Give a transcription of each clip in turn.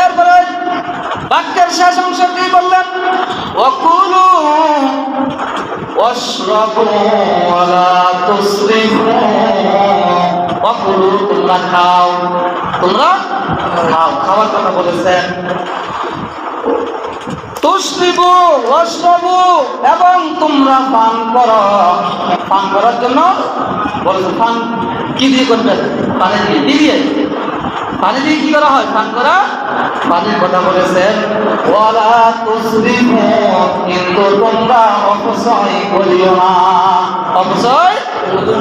এরপরে বাক্যের শেষ অংশ কি বললেন? ওয়াকুলু ওয়াশরাবু ওয়ালা তুসরিফু। ওয়াকুলু, তোমরা খাও, তোমরা খাও, খাওয়ার কথা বলেছেন। তুসরিফু ওয়াশরাবু, এবং তোমরা পান করো। পান করার জন্য বলেছে, পান কি দিয়ে করবেন? পানি দিয়ে। কি দিয়ে? পানি দিয়ে কি করা হয়? পান করা। পানির কথা বলেছেন। ওয়ালা তুসরিফু, কিন্তু তোমরা অপচয় করিও না। অপচয়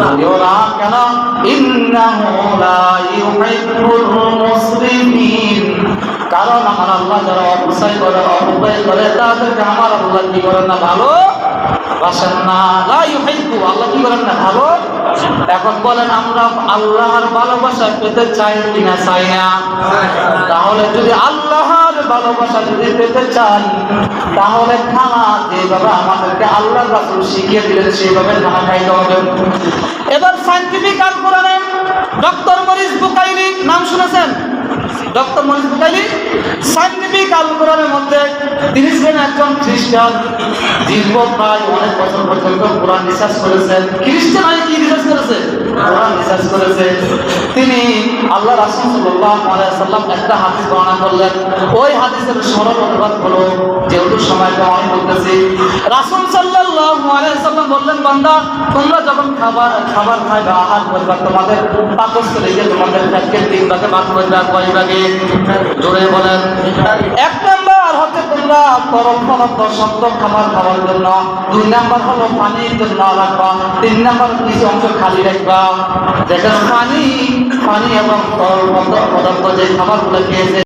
করিও না। কেন? ইন্নাহু লা ইউহিব্বুল মুসরিফিন। কারণ আমার আল্লাহ যারা অপচয় করে, অপব্যয় করে, তাদেরকে আমার আল্লাহ কি করেন না? ভালো বাসেন না। লা ইউহিব্বু, আল্লাহ কি করেন না? ভালো। এখন বলেন, আমরা আল্লাহর ভালোবাসা পেতে চাই কিনা? চাই না। তাহলে যদি আল্লাহর ভালোবাসা যদি পেতে চাই, তাহলে খানা যেভাবে আমাদেরকে আল্লাহ রাসূল শিখিয়ে দিলেন সেইভাবে খানা খাইতে হবে। এবার সায়েন্টিফিক আল কোরআনে ডক্টর মরিস বুকাইলি, নাম শুনেছেন? ডক্টর মরিস বুকাইলি সায়েন্টিফিক আল কোরআনের মধ্যে তিনি ছিলেন একজন খ্রিস্টান। দীর্ঘ প্রায় অনেক বছর পর্যন্ত কোরআন রিসার্চ করেছেন। খ্রিস্টান হয়ে কি রিসার্চ করেছে? কোরআন রিসার্চ করেছে। তিনি আল্লাহ রাসূল সাল্লাল্লাহু আলাইহি ওয়াসাল্লাম একটা হাদিস বর্ণনা করলেন। ওই হাদিসের সরল অনুবাদ হলো, যেহেতু সময়টা অনেক বলতেছি, রাসূল সাল্লাল্লাহু আলাইহি ওয়াসাল্লাম বললেন, বান্দা তোমরা যখন খাবার খাইবা, আহার করবা, তোমাদের পাকস্থলী গিয়ে তোমাদের পেটকে 3 ভাগে ভাগ করবা। কয় ভাগে? জোরে বলেন। 1 নাম্বার হচ্ছে তোমরা তরল পদার্থ শক্ত খাবার খাওয়ার জন্য, 2 নাম্বার হলো পানির জন্য রাখবা, 3 নাম্বার কিছু অংশ খালি রাখবা। যেটা পানি এবং তরল পদার্থ যে খাবারগুলো খেয়েছে